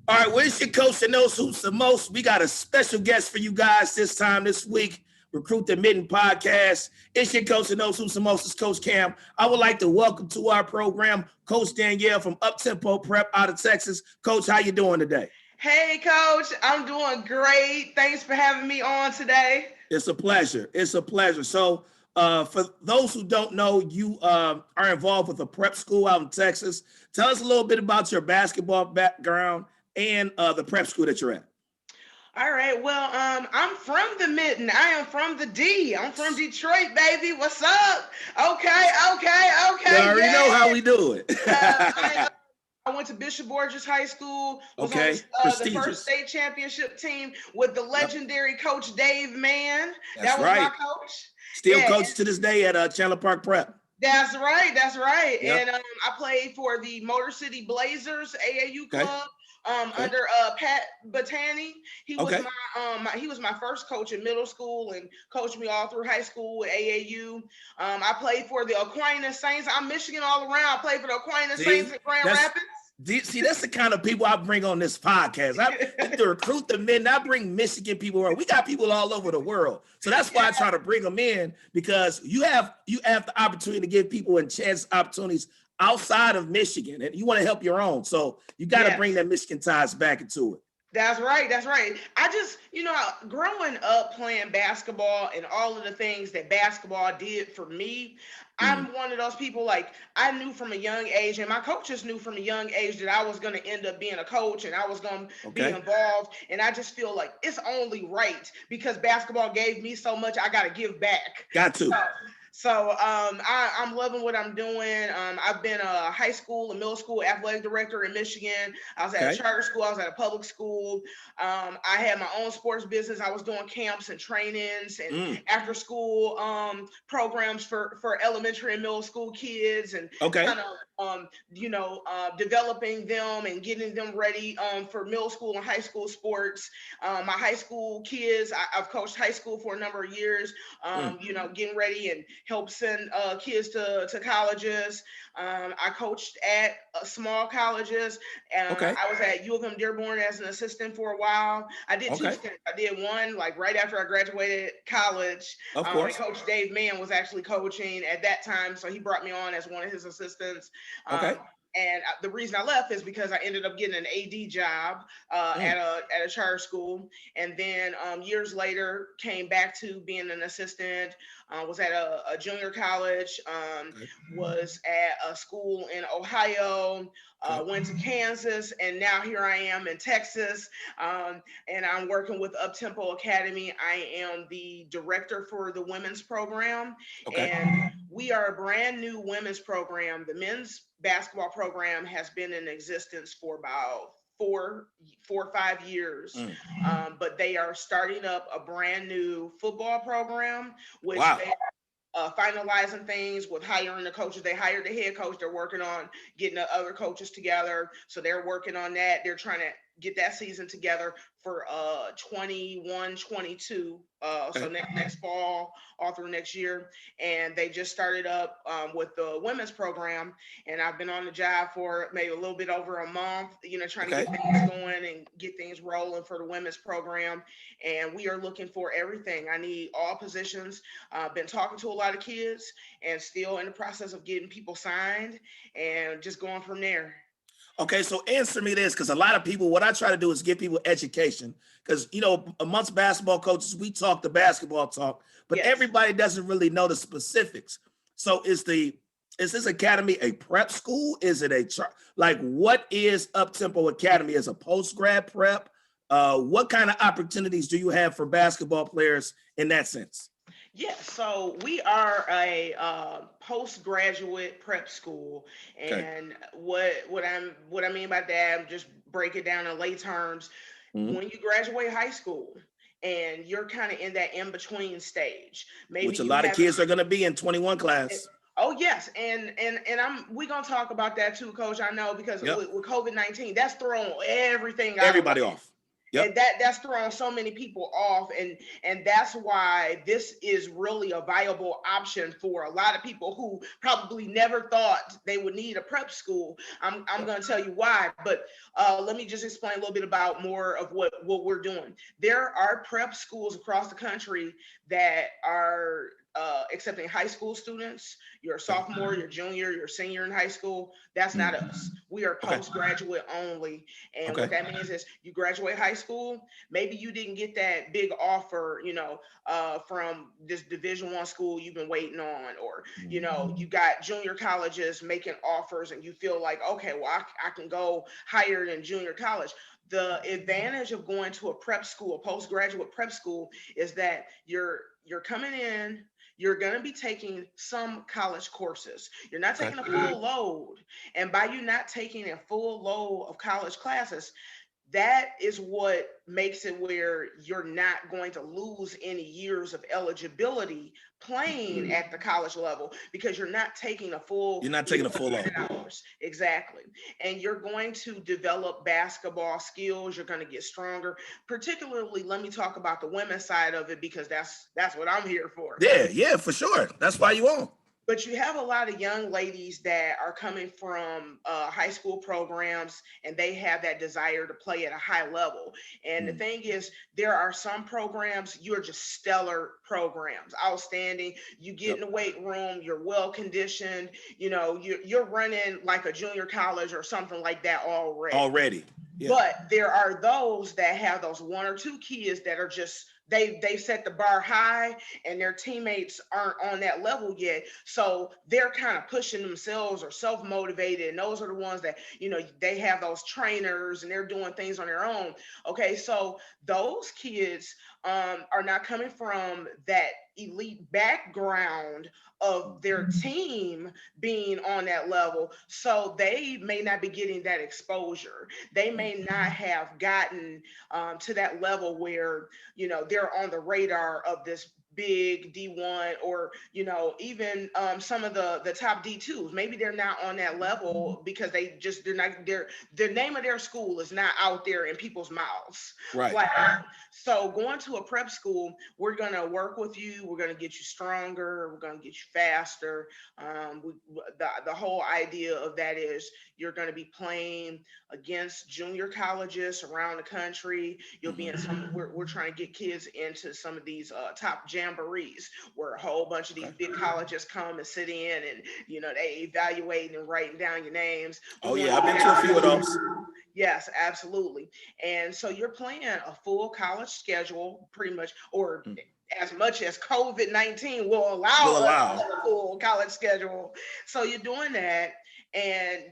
All right, well, it's your coach that knows hoops the most. We got a special guest for you guys this week. Recruit the Mitten Podcast. It's your coach that knows hoops the most. It's Coach Cam. I would like to welcome to our program Coach Danielle from Uptempo Prep out of Texas. Coach, how you doing today? Hey, Coach. I'm doing great. Thanks for having me on today. It's a pleasure. It's a pleasure. So, for those who don't know, you are involved with a prep school out in Texas. Tell us a little bit about your basketball background and the prep school that you're at. All right. Well, I'm from the Mitten. I am from the D. I'm from Detroit, baby. What's up? Okay. You already know how we do it. I went to Bishop Borges High School. Was Okay. on the first state championship team with the legendary Coach Dave Mann. That was right. My coach. Still coach to this day at Chandler Park Prep. That's right. Yep. And I played for the Motor City Blazers AAU club. Under Pat Battani. He was he was my first coach in middle school and coached me all through high school at AAU. I played for the Aquinas Saints. I'm Michigan all around. I played for the Aquinas Saints in Grand Rapids. See, that's the kind of people I bring on this podcast. I to recruit the men. I bring Michigan people around. We got people all over the world, so that's why I try to bring them in, because you have the opportunity to give people opportunities outside of Michigan, and you want to help your own. So you got to bring that Michigan ties back into it. That's right. I just, growing up playing basketball and all of the things that basketball did for me, I'm one of those people, like, I knew from a young age, and my coaches knew from a young age that I was going to end up being a coach and I was going to be involved. And I just feel like it's only right, because basketball gave me so much, I got to give back. Got to. So I'm loving what I'm doing. I've been a high school and middle school athletic director in Michigan. I was at a charter school. I was at a public school. I had my own sports business. I was doing camps and trainings and after school programs for elementary and middle school kids, and kind of developing them and getting them ready for middle school and high school sports. My high school kids, I've coached high school for a number of years, getting ready and help send kids to colleges. I coached at small colleges. I was at U of M Dearborn as an assistant for a while. I did 2 stints. I did one like right after I graduated college. Of course. Coach Dave Mann was actually coaching at that time, so he brought me on as one of his assistants. And the reason I left is because I ended up getting an AD job at a charter school. And then years later, came back to being an assistant, was at a junior college, was at a school in Ohio, went to Kansas, and now here I am in Texas. And I'm working with Uptempo Academy. I am the director for the women's program. And we are a brand new women's program. The men's basketball program has been in existence for about 4 or 5 years, but they are starting up a brand new football program, which they finalizing things with hiring the coaches. They hired the head coach. They're working on getting the other coaches together, so they're working on that. They're trying to get that season together for 21-22, so next fall, all through next year. And they just started up with the women's program, and I've been on the job for maybe a little bit over a month, trying to get things going and get things rolling for the women's program. And we are looking for everything. I need all positions. Been talking to a lot of kids and still in the process of getting people signed and just going from there. Okay, so answer me this, because a lot of people, what I try to do is give people education, because, amongst basketball coaches, we talk the basketball talk, but everybody doesn't really know the specifics. So is this academy a prep school? Is it what is Uptempo Academy? As a post-grad prep? What kind of opportunities do you have for basketball players in that sense? Yes, so we are a postgraduate prep school, and what I mean by that, just break it down in lay terms. When you graduate high school and you're kind of in that in-between stage, which a lot of kids are going to be in 21 class. Oh yes, and we're gonna talk about that too, Coach. I know, because with COVID-19, that's thrown everybody off. Yep. And that's throwing so many people off, and that's why this is really a viable option for a lot of people who probably never thought they would need a prep school. I'm going to tell you why, but let me just explain a little bit about more of what we're doing. There are prep schools across the country that are accepting high school students. You're a sophomore, you're junior, you're senior in high school. That's not us. We are postgraduate only. And what that means is you graduate high school, maybe you didn't get that big offer, from this Division I school you've been waiting on, or, you got junior colleges making offers and you feel like, okay, well, I can go higher than junior college. The advantage of going to a prep school, a postgraduate prep school, is that you're coming in, you're going to be taking some college courses. You're not taking a full load. And by you not taking a full load of college classes, that is what makes it where you're not going to lose any years of eligibility playing at the college level, because you're not taking a full load. Hours. Exactly. And you're going to develop basketball skills. You're going to get stronger. Particularly, let me talk about the women's side of it, because that's what I'm here for. Yeah, for sure. That's why you on. But you have a lot of young ladies that are coming from high school programs, and they have that desire to play at a high level. And the thing is, there are some programs, you're just stellar programs, outstanding. You get in the weight room, you're well conditioned, you're running like a junior college or something like that already. Yeah. But there are those that have those one or two kids that are just, they set the bar high and their teammates aren't on that level yet. So they're kind of pushing themselves or self-motivated. And those are the ones that, they have those trainers and they're doing things on their own. Okay. So those kids are not coming from that elite background of their team being on that level. So they may not be getting that exposure. They may not have gotten to that level where, they're on the radar of this big D1, or even some of the top D2s. Maybe they're not on that level because the name of their school is not out there in people's mouths. Right. So going to a prep school, we're going to work with you. We're going to get you stronger. We're going to get you faster. The whole idea of that is you're going to be playing against junior colleges around the country. You'll be in some, we're trying to get kids into some of these top jamborees where a whole bunch of these big colleges come and sit in, and they evaluating and writing down your names. I've been to a few of those. Yes, absolutely. And so you're playing a full college schedule, pretty much, or as much as COVID-19 will allow a full college schedule. So you're doing that, and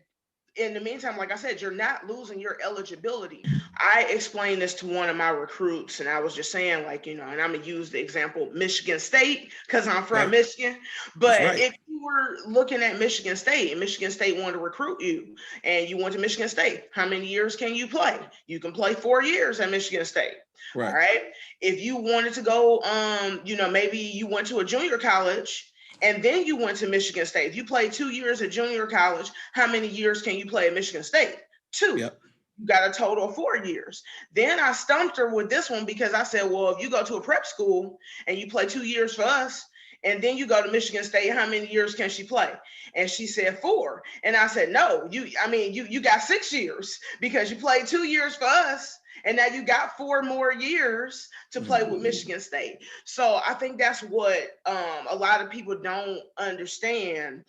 in the meantime, like I said, you're not losing your eligibility. I explained this to one of my recruits, and I was just saying, and I'm going to use the example Michigan State because I'm from Michigan. But if you were looking at Michigan State and Michigan State wanted to recruit you and you went to Michigan State, how many years can you play? You can play 4 years at Michigan State. Right. All right. If you wanted to go, maybe you went to a junior college and then you went to Michigan State. If you played 2 years at junior college, how many years can you play at Michigan State? 2. Yep. You got a total of 4 years. Then I stumped her with this one because I said, well, if you go to a prep school and you play 2 years for us, and then you go to Michigan State, how many years can she play? And she said 4. And I said, no, you got 6 years because you played 2 years for us. And now you got 4 more years to play with Michigan State. So I think that's what a lot of people don't understand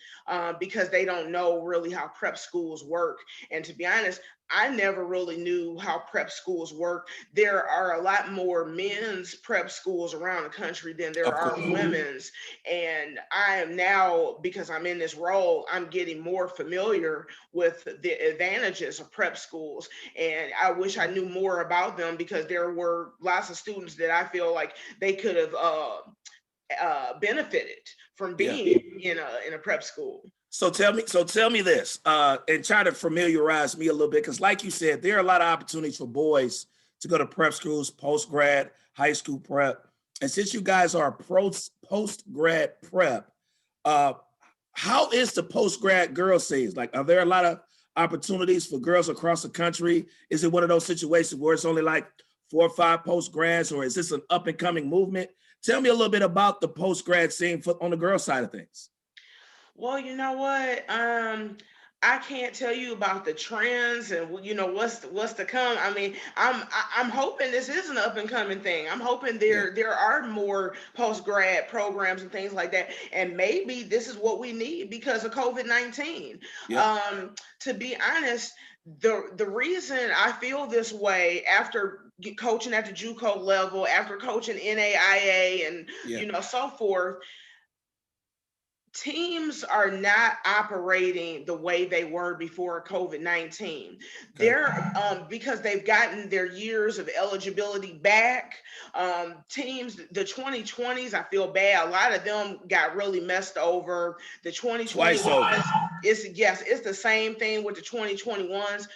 because they don't know really how prep schools work. And to be honest, I never really knew how prep schools work. There are a lot more men's prep schools around the country than there are women's. And I am now, because I'm in this role, I'm getting more familiar with the advantages of prep schools. And I wish I knew more about them because there were lots of students that I feel like they could have benefited from being in a prep school. So tell me this, and try to familiarize me a little bit, because like you said, there are a lot of opportunities for boys to go to prep schools, post-grad, high school prep. And since you guys are post-grad prep, how is the post-grad girl scenes? Like, are there a lot of opportunities for girls across the country? Is it one of those situations where it's only like 4 or 5 post grads, or is this an up and coming movement? Tell me a little bit about the post grad scene on the girl side of things. Well, you know what? I can't tell you about the trends and what's to come. I mean, I'm hoping this is an up and coming thing. I'm hoping Yeah. there are more post grad programs and things like that. And maybe this is what we need because of COVID-19. Yep. To be honest, the reason I feel this way after coaching at the JUCO level, after coaching NAIA and Yeah. so forth, teams are not operating the way they were before COVID-19. Okay. They're because they've gotten their years of eligibility back. Teams, the 2020s, I feel bad. A lot of them got really messed over. The 2021s, it's the same thing with the 2021s.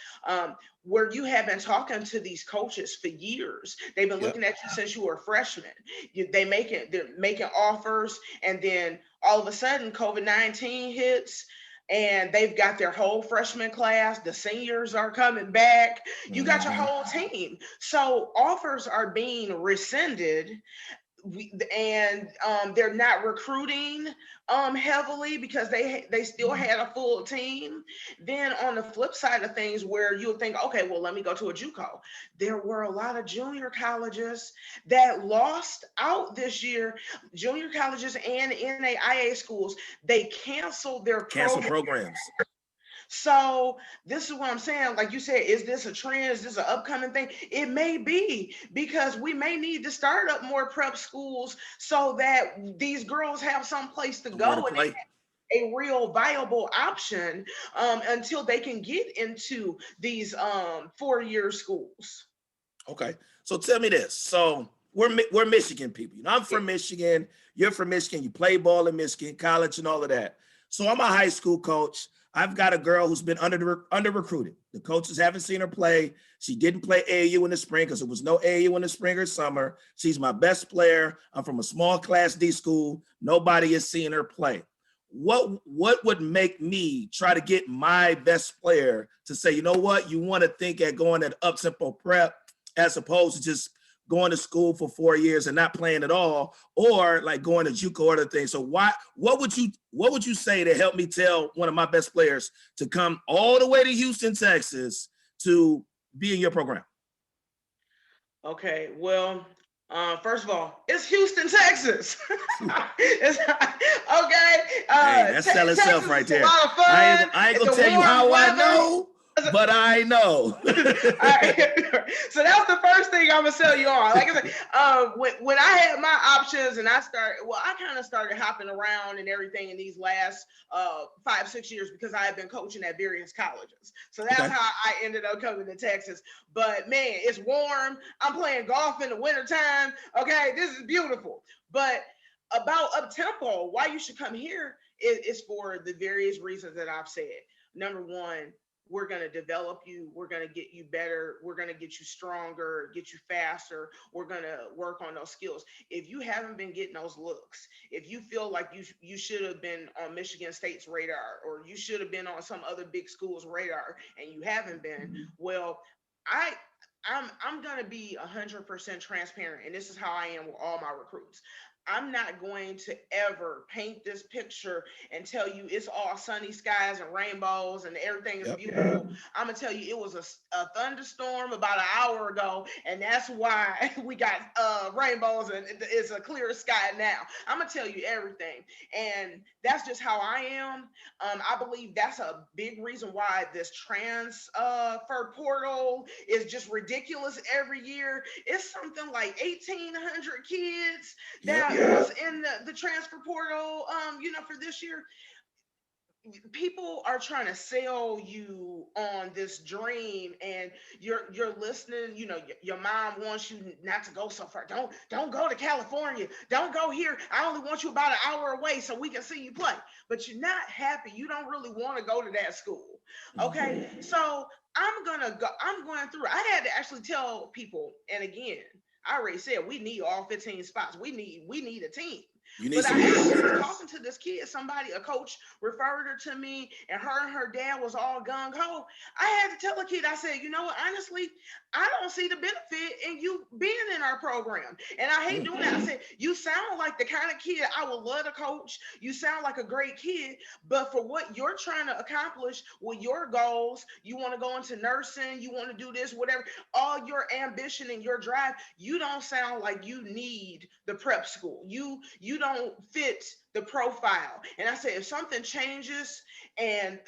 Where you have been talking to these coaches for years. They've been looking at you since you were a freshman. They're making offers, and then all of a sudden COVID-19 hits and they've got their whole freshman class. The seniors are coming back. You got your whole team. So offers are being rescinded. And they're not recruiting heavily because they still had a full team. Then on the flip side of things, where you would think, okay, well, let me go to a JUCO. There were a lot of junior colleges that lost out this year. Junior colleges and NAIA schools, they canceled their programs. So this is what I'm saying. Like you said, is this a trend? Is this an upcoming thing? It may be, because we may need to start up more prep schools so that these girls have some place to go and a real viable option until they can get into these 4-year schools. Okay. So tell me this. So we're Michigan people. I'm from Michigan. You're from Michigan. You play ball in Michigan, college and all of that. So I'm a high school coach. I've got a girl who's been under recruited. The coaches haven't seen her play. She didn't play AAU in the spring because there was no AAU in the spring or summer. She's my best player. I'm from a small Class D school. Nobody is seeing her play. What would make me try to get my best player to say, you know what, you want to think at going at Uptempo prep as opposed to just going to school for 4 years and not playing at all, or like going to JUCO or other things. So what would you say to help me tell one of my best players to come all the way to Houston, Texas to be in your program? Okay, well, first of all, it's Houston, Texas. It's, okay. Hey, that's selling itself right there. I ain't gonna tell you how I know, but I know. All right. So that's the first thing I'm gonna sell you on. Like I said, when I had my options and I kind of started hopping around and everything in these last 5-6 years because I have been coaching at various colleges. So that's how I ended up coming to Texas. But man, it's warm. I'm playing golf in the wintertime. Okay, this is beautiful. But about Uptempo, why you should come here is for the various reasons that I've said. Number one, we're going to develop you. We're going to get you better. We're going to get you stronger, get you faster. We're going to work on those skills. If you haven't been getting those looks, if you feel like you should have been on Michigan State's radar, or you should have been on some other big school's radar and you haven't been, well, I'm going to be 100% transparent. And this is how I am with all my recruits. I'm not going to ever paint this picture and tell you it's all sunny skies and rainbows and everything is beautiful. I'm going to tell you it was a thunderstorm about an hour ago, and that's why we got rainbows and it's a clear sky now. I'm going to tell you everything. And that's just how I am. I believe that's a big reason why this transfer portal is just ridiculous every year. It's something like 1,800 kids that was in the transfer portal, for this year. People are trying to sell you on this dream, and you're listening. Your mom wants you not to go so far. Don't go to California. Don't go here. I only want you about an hour away so we can see you play. But you're not happy. You don't really want to go to that school. Okay, so I'm going through. I had to actually tell people, and again, I already said we need all 15 spots. We need a team. You need But some I girls. was talking to this kid, a coach referred her to me, and her dad was all gung ho. I had to tell the kid, I said, you know what, honestly, I don't see the benefit in you being in our program. And I hate doing that. I said, you sound like the kind of kid I would love to coach. You sound like a great kid, but for what you're trying to accomplish with your goals, you want to go into nursing, you want to do this, whatever, all your ambition and your drive, you don't sound like you need the prep school. You don't fit the profile. And I said, if something changes and,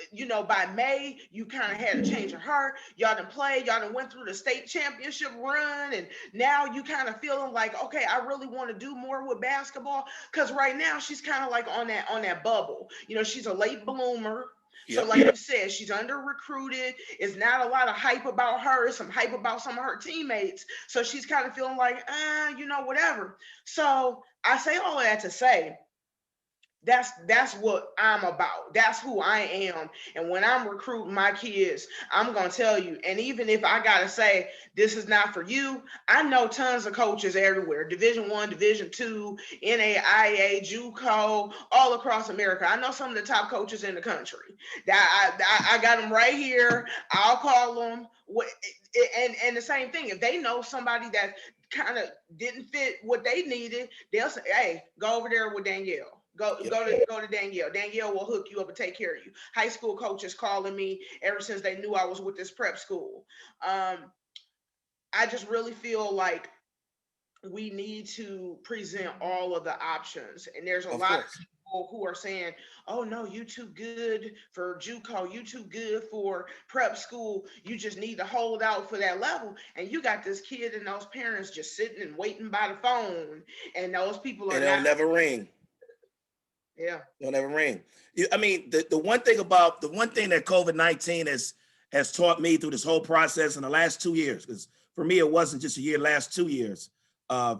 by May, you kind of had a change of heart, y'all done played, y'all done went through the state championship run, and now you kind of feeling like, okay, I really want to do more with basketball. Because right now she's kind of like on that bubble. She's a late bloomer. So like you said, she's under recruited. It's not a lot of hype about her. It's some hype about some of her teammates. So she's kind of feeling like, whatever. So I say all that to say, that's what I'm about. That's who I am. And when I'm recruiting my kids, I'm going to tell you, and even if I got to say, this is not for you, I know tons of coaches everywhere, Division I, Division II, NAIA, JUCO, all across America. I know some of the top coaches in the country. I got them right here. I'll call them. And the same thing, if they know somebody that kind of didn't fit what they needed, they'll say, hey, go over there with Danielle. Go to Danielle. Danielle will hook you up and take care of you. High school coaches calling me ever since they knew I was with this prep school. I just really feel like we need to present all of the options. And there's a lot of people who are saying, oh no, you too good for JUCO, you too good for prep school, you just need to hold out for that level. And you got this kid and those parents just sitting and waiting by the phone, and those people are they'll never ring. Yeah. They'll never ring. I mean, the one thing that COVID-19 has taught me through this whole process in the last 2 years, because for me, it wasn't just a year, last 2 years,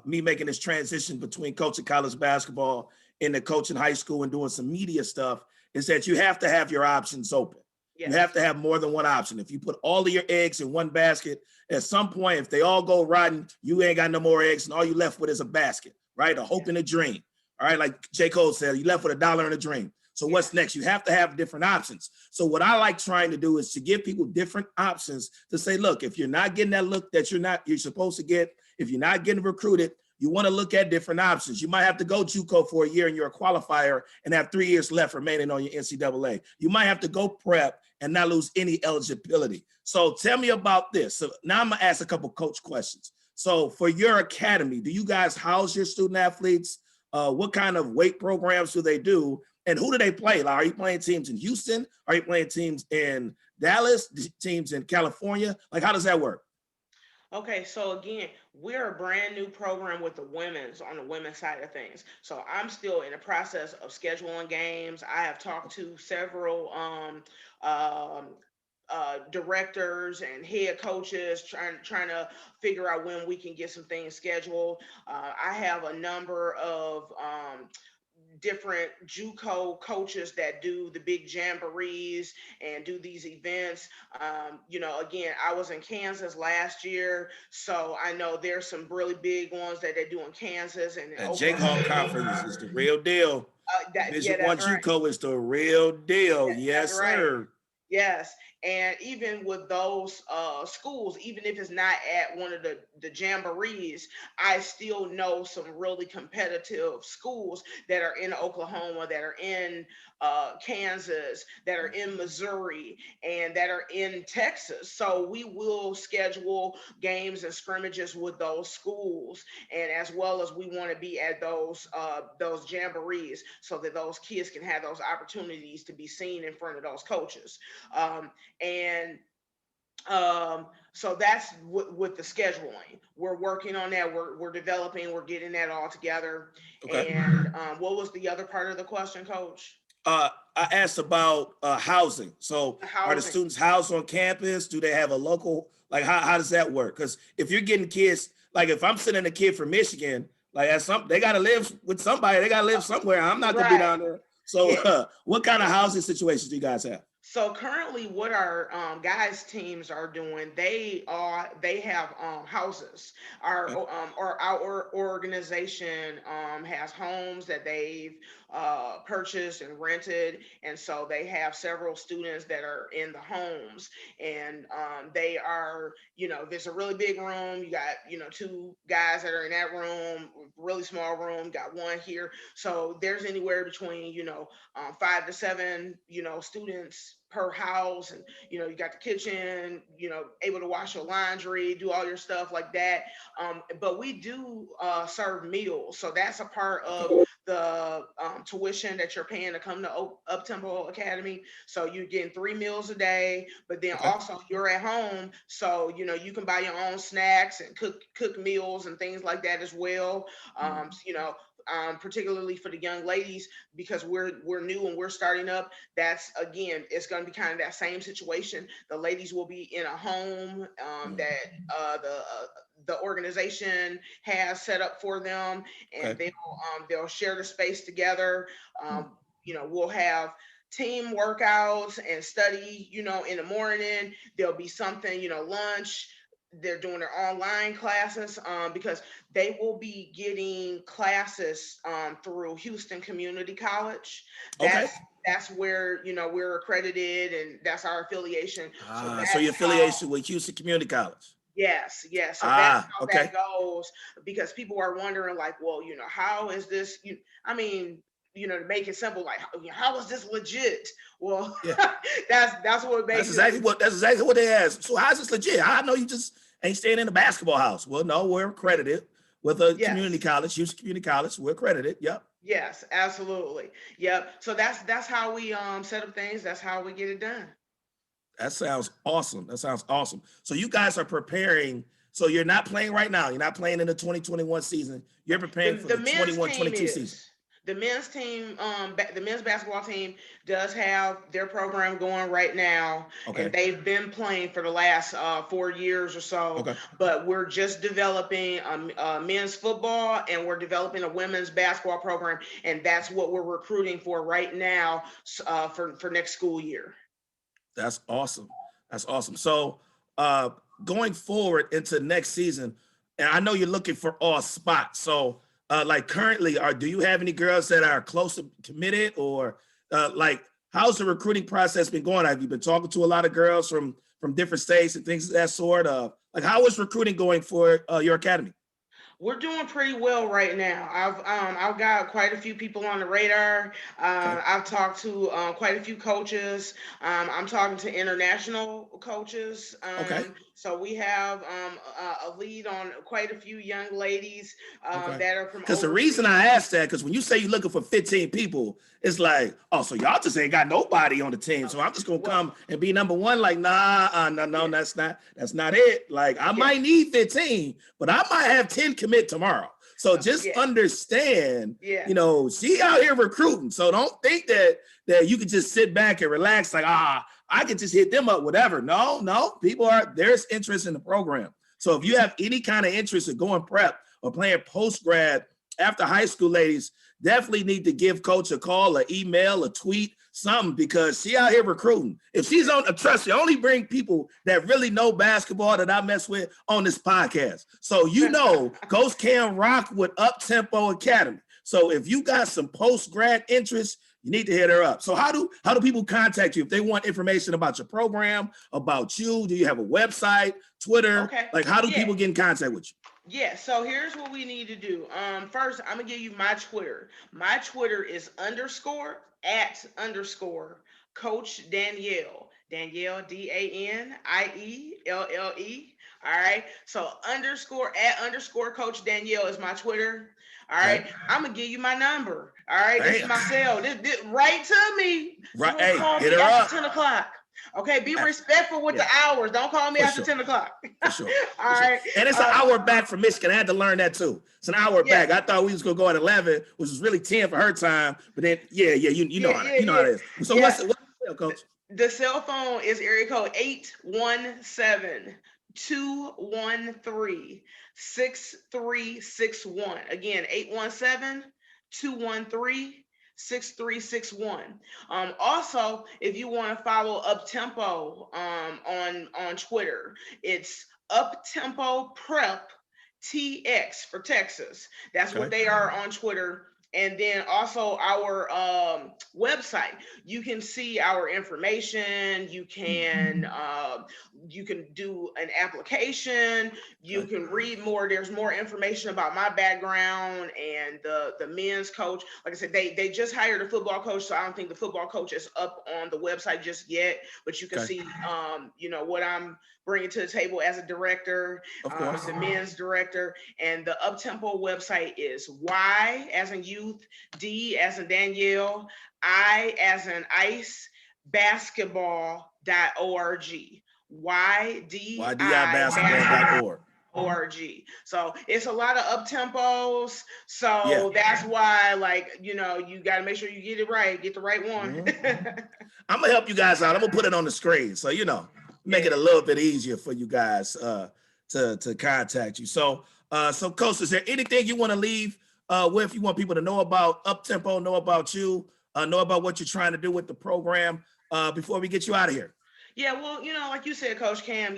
me making this transition between coaching college basketball into coaching high school and doing some media stuff, is that you have to have your options open. Yes. You have to have more than one option. If you put all of your eggs in one basket, at some point, if they all go rotten, you ain't got no more eggs, and all you left with is a basket, right? A hope and a dream. All right, like J. Cole said, you left with $1 and a dream. So what's next? You have to have different options. So what I like trying to do is to give people different options to say, look, if you're not getting that look that you're supposed to get, if you're not getting recruited, you want to look at different options. You might have to go JUCO for a year and you're a qualifier and have 3 years left remaining on your NCAA. You might have to go prep and not lose any eligibility. So tell me about this. So now I'm going to ask a couple coach questions. So for your academy, do you guys house your student athletes? What kind of weight programs do they do? And who do they play? Like, are you playing teams in Houston? Are you playing teams in Dallas, teams in California? Like, how does that work? Okay, so again, we're a brand new program with on the women's side of things. So I'm still in the process of scheduling games. I have talked to several directors and head coaches trying to figure out when we can get some things scheduled. I have a number of different JUCO coaches that do the big jamborees and do these events. Again, I was in Kansas last year, so I know there's some really big ones that they do in Kansas. And Jake Hall Conference is the real deal. Division I JUCO is the real deal. Yes, sir. Right. Yes. And even with those schools, even if it's not at one of the jamborees, I still know some really competitive schools that are in Oklahoma, that are in Kansas, that are in Missouri, and that are in Texas. So we will schedule games and scrimmages with those schools, and as well as we want to be at those jamborees so that those kids can have those opportunities to be seen in front of those coaches. So that's with the scheduling. We're working on that. We're developing. We're getting that all together. Okay. And what was the other part of the question, Coach? I asked about housing. So are the students housed on campus? Do they have a local, like how does that work? Because if you're getting kids, like if I'm sending a kid from Michigan, like they got to live with somebody. They got to live somewhere. I'm not going to be down there. So what kind of housing situations do you guys have? So currently, what our guys teams are doing, they have houses. Okay. Our organization has homes that they've purchased and rented, and so they have several students that are in the homes, and they are, there's a really big room. You got, two guys that are in that room, really small room. Got one here, so there's anywhere between 5 to 7 students per house, and you got the kitchen, able to wash your laundry, do all your stuff like that. But we do serve meals, so that's a part Okay. of the tuition that you're paying to come to Uptempo Academy. So you're getting 3 meals a day, but then Okay. also you're at home, so you can buy your own snacks and cook meals and things like that as well. Mm. Particularly for the young ladies, because we're new and we're starting up. That's, again, it's going to be kind of that same situation. The ladies will be in a home Mm. that the organization has set up for them, and Okay. they'll share the space together. Mm. We'll have team workouts and study, in the morning. There'll be something, lunch. They're doing their online classes, because they will be getting classes through Houston Community College. Okay. That's where, we're accredited, and that's our affiliation. So So your that's how. affiliation with Houston Community College. Yes, yes. So that's how Okay. that goes, because people are wondering, like, well, how is this? I mean, to make it simple, like, how is this legit? Well, Yeah. that's what makes it. That's exactly what they asked. So how's this legit? I know you just ain't staying in a basketball house. Well, no, we're accredited with a community Yes. college, Houston Community College. We're accredited. Yep. Yes, absolutely. Yep. So that's how we set up things. That's how we get it done. That sounds awesome. That sounds awesome. So you guys are preparing. So you're not playing right now. You're not playing in the 2021 season. You're The preparing for the the men's twenty-one, team 22 season. is. The men's team, the men's basketball team does have their program going right now, and Okay. they've been playing for the last 4 years or so. Okay. But we're just developing men's football, and we're developing a women's basketball program, and that's what we're recruiting for right now, for next school year. That's awesome. That's awesome. So uh going forward into next season, and I know you're looking for all spots. So like currently, do you have any girls that are close to committed, or like how's the recruiting process been going? Have you been talking to a lot of girls from different states and things of that sort? Like how is recruiting going for your academy? We're doing pretty well right now. I've got quite a few people on the radar. Okay. I've talked to quite a few coaches. I'm talking to international coaches. Okay. So we have a lead on quite a few young ladies Okay. that are from Because the reason overseas. I asked that, because when you say you're looking for 15 people, it's like, oh, so y'all just ain't got nobody on the team. So I'm just gonna Well, come and be number one. Like, nah, no, yeah, that's not it. Like, I yeah, might need 15, but I might have 10 commit tomorrow. So just yeah, understand, yeah. she out here recruiting. So don't think that you can just sit back and relax, like, I can just hit them up, whatever. No, there's interest in the program. So if you have any kind of interest in going prep or playing post grad after high school, ladies, definitely need to give coach a call, an email, a tweet, something, because she out here recruiting. If she's on, trust me, I only bring people that really know basketball that I mess with on this podcast. So Coach Cam rock with Uptempo Academy. So if you got some post grad interest, you need to hit her up. So how do people contact you if they want information about your program, about you? Do you have a website, Twitter? Okay. Like, how do Yeah. people get in contact with you? Yeah, so here's what we need to do. First, I'm gonna give you my Twitter. My Twitter is _@_ Coach Danielle. Danielle, Danielle. All right. So _@_ Coach Danielle is my Twitter. All Okay. right. I'm gonna give you my number. All right. This is Damn. my cell. This right to me. So Right. don't Hey, call hit me her after up. 10 o'clock. Okay, be Uh, respectful with Yeah, the hours. Don't call me for after sure. 10 o'clock. For sure. All For sure. right. And it's an hour back from Michigan. I had to learn that too. It's an hour Yeah, back. I thought we was gonna go at 11, which was really 10 for her time. But then, you know yeah, how yeah, that, you know how yeah, it is. So yeah. what's the coach? The cell phone is area code 817-213-6361. Again, 817-213-6361. 6361. Also, if you want to follow Uptempo on Twitter, it's Uptempo Prep TX for Texas. That's what Okay. they are on Twitter. And then also our website. You can see our information. You can do an application. You Okay. can read more. There's more information about my background and the men's coach. Like I said, they just hired a football coach, so I don't think the football coach is up on the website just yet. But you can Okay. see, what I'm bringing to the table as a director, Of course. the men's director, and the Uptempo website is Y as in youth, D as in Danielle, I as in ice, basketball.org. YDIbasketball.org. Org. So it's a lot of up tempos. Yeah. So that's why, you got to make sure you get it right, get the right one. I'm gonna help you guys out. I'm gonna put it on the screen, so make it a little bit easier for you guys to contact you. So, Coach, is there anything you want to leave with? You want people to know about Uptempo, know about you, know about what you're trying to do with the program before we get you out of here? Yeah, well, like you said, Coach Cam,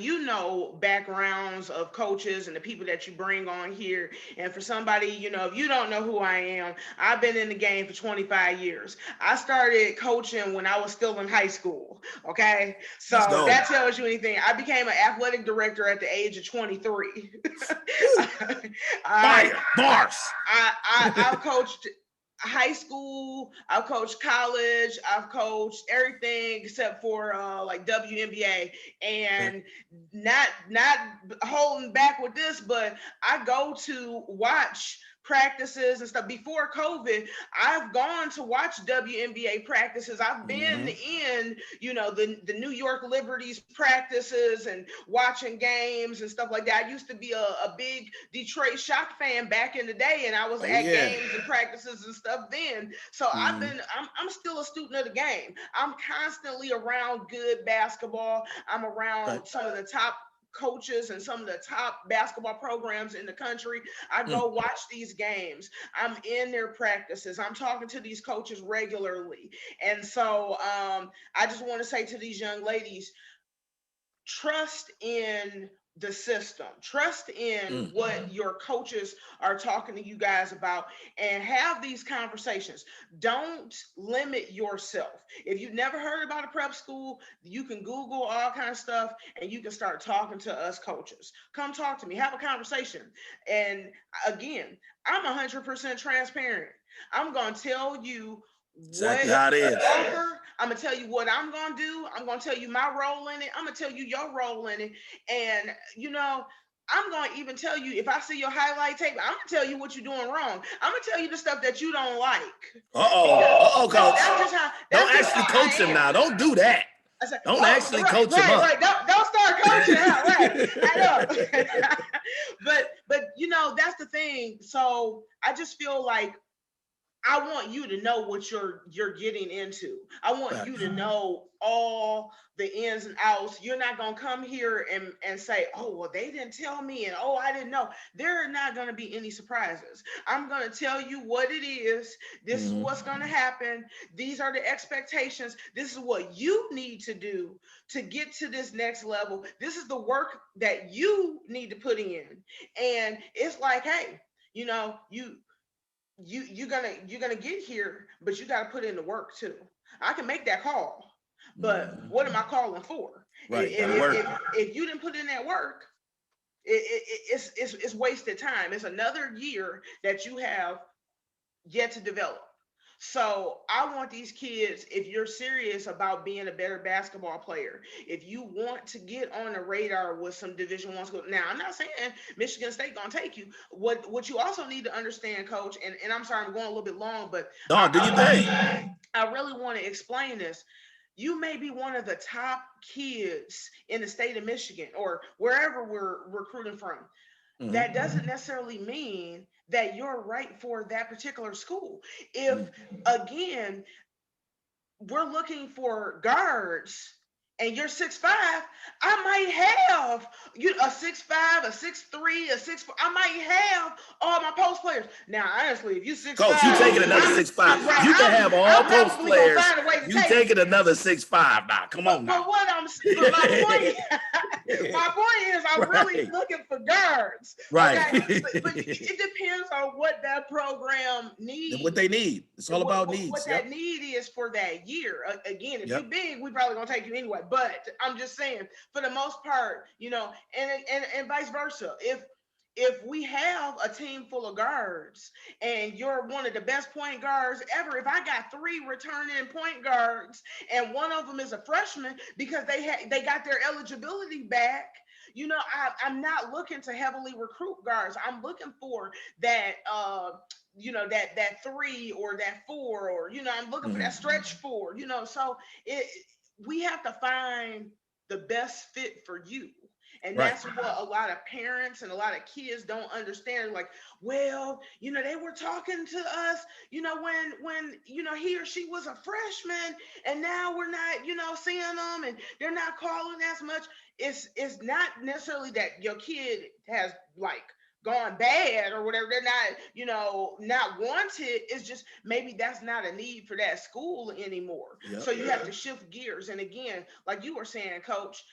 backgrounds of coaches and the people that you bring on here. And for somebody, if you don't know who I am, I've been in the game for 25 years. I started coaching when I was still in high school. Okay. So that tells you anything. I became an athletic director at the age of 23. Fire, bars. I've coached high school, I've coached college, I've coached everything except for WNBA, and not holding back with this, but I go to watch practices and stuff. Before COVID, I've gone to watch WNBA practices. I've been in, the New York Liberties practices and watching games and stuff like that. I used to be a big Detroit Shock fan back in the day, and I was at games and practices and stuff then. So I'm still a student of the game. I'm constantly around good basketball. I'm around some of the top coaches and some of the top basketball programs in the country. I go watch these games. I'm in their practices. I'm talking to these coaches regularly. And so I just want to say to these young ladies, trust in the system, trust in what your coaches are talking to you guys about, and have these conversations. Don't limit yourself. If you've never heard about a prep school, you can Google all kinds of stuff and you can start talking to us coaches. Come talk to me, have a conversation. And again, I'm 100% transparent. I'm going to tell you exactly how it is. I'm gonna tell you what I'm gonna do. I'm gonna tell you my role in it. I'm gonna tell you your role in it. And I'm gonna even tell you, if I see your highlight tape, I'm gonna tell you what you're doing wrong. I'm gonna tell you the stuff that you don't like. Coach. Don't actually coach him now. Don't do that. Don't actually coach him up. Right. Don't start coaching out. Right. I know. but that's the thing. So I just feel like I want you to know what you're getting into. I want you to know all the ins and outs. You're not going to come here and say, oh, well, they didn't tell me, and oh, I didn't know. There are not going to be any surprises. I'm going to tell you what it is. This is what's going to happen. These are the expectations. This is what you need to do to get to this next level. This is the work that you need to put in. And it's like, hey, you're gonna get here, but you got to put in the work too. I can make that call, but what am I calling for? Right. If you didn't put in that work, it's wasted time. It's another year that you have yet to develop. So I want these kids, if you're serious about being a better basketball player, if you want to get on the radar with some Division I school. Now, I'm not saying Michigan State gonna take you. What you also need to understand, Coach, and I'm sorry I'm going a little bit long, but do you think? I really want to explain this. You may be one of the top kids in the state of Michigan or wherever we're recruiting from. That doesn't necessarily mean that you're right for that particular school. If, again, we're looking for guards and you're 6'5", I might have a 6'5", a 6'3", a 6'4". I might have all my post players. Now, honestly, if you 6'5", Coach, you taking another 6'5". right, You can have all I'm post probably gonna players. find a way to You take taking another 6'5" now. Come on now. But my point, my point is, I'm really looking for guards. Right. Okay? But it depends on what that program needs. And what they need. It's all about needs. What that need is for that year. Again, if you're big, we probably gonna take you anyway. But I'm just saying, for the most part, and vice versa. If we have a team full of guards and you're one of the best point guards ever, if I got 3 returning point guards and one of them is a freshman because they got their eligibility back, I'm not looking to heavily recruit guards. I'm looking for that that 3 or that 4, or I'm looking for that stretch 4. So we have to find the best fit for you. And that's what a lot of parents and a lot of kids don't understand. Like, well, they were talking to us, when he or she was a freshman, and now we're not, seeing them, and they're not calling as much. It's not necessarily that your kid has gone bad or whatever. They're not, not wanted. It's just maybe that's not a need for that school anymore. So you have to shift gears. And again, like you were saying, Coach,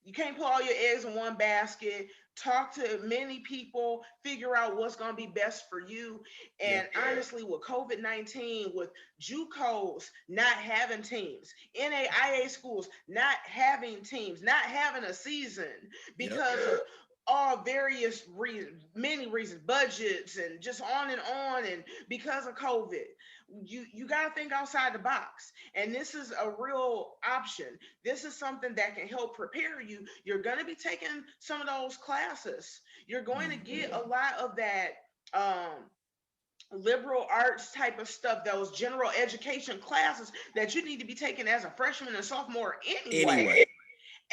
you can't put all your eggs in one basket. Talk to many people, figure out what's going to be best for you. And honestly, with COVID-19, with JUCOs not having teams, NAIA schools not having teams, not having a season because of all various reasons, many reasons, budgets, and just on, and because of COVID, you got to think outside the box. And this is a real option. This is something that can help prepare you. You're going to be taking some of those classes. You're going to get a lot of that liberal arts type of stuff, those general education classes that you need to be taking as a freshman and sophomore anyway.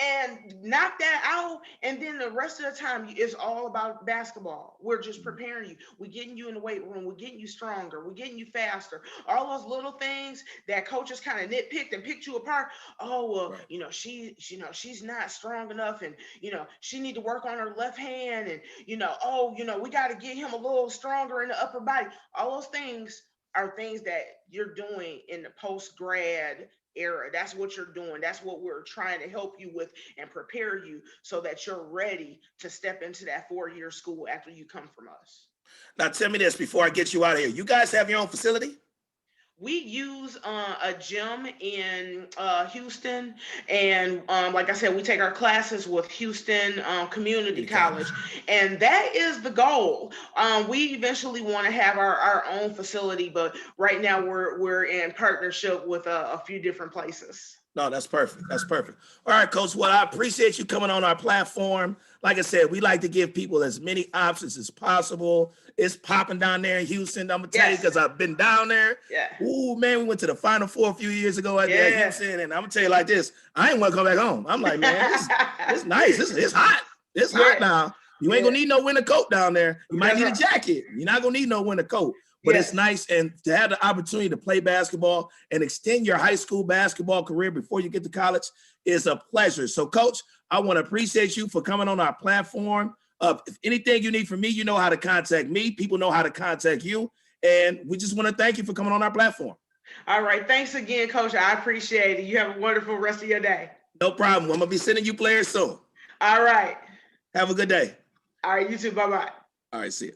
And knock that out, and then the rest of the time is all about basketball. We're just preparing you. We're getting you in the weight room. We're getting you stronger. We're getting you faster. All those little things that coaches kind of nitpicked and picked you apart. Oh, well, she's not strong enough, and she need to work on her left hand, and we got to get him a little stronger in the upper body. All those things are things that you're doing in the post-grad era. That's what you're doing. That's what we're trying to help you with and prepare you so that you're ready to step into that 4-year school after you come from us. Now, tell me this before I get you out of here. You guys have your own facility? We use a gym in Houston, and like I said, we take our classes with Houston Community College, and that is the goal. We eventually want to have our own facility, but right now we're in partnership with a few different places. No, that's perfect. That's perfect. All right, Coach. Well, I appreciate you coming on our platform. Like I said, we like to give people as many options as possible. It's popping down there in Houston. I'm gonna tell you because I've been down there. Yeah. Ooh, man, we went to the Final Four a few years ago at Houston, and I'm gonna tell you like this: I ain't want to come back home. I'm like, man, it's nice. It's hot. It's hot now. You ain't gonna need no winter coat down there. You might need a jacket. You're not gonna need no winter coat. But it's nice, and to have the opportunity to play basketball and extend your high school basketball career before you get to college is a pleasure. So, Coach, I want to appreciate you for coming on our platform. If anything you need from me, you know how to contact me. People know how to contact you. And we just want to thank you for coming on our platform. All right. Thanks again, Coach. I appreciate it. You have a wonderful rest of your day. No problem. I'm going to be sending you players soon. All right. Have a good day. All right. You too. Bye-bye. All right. See you.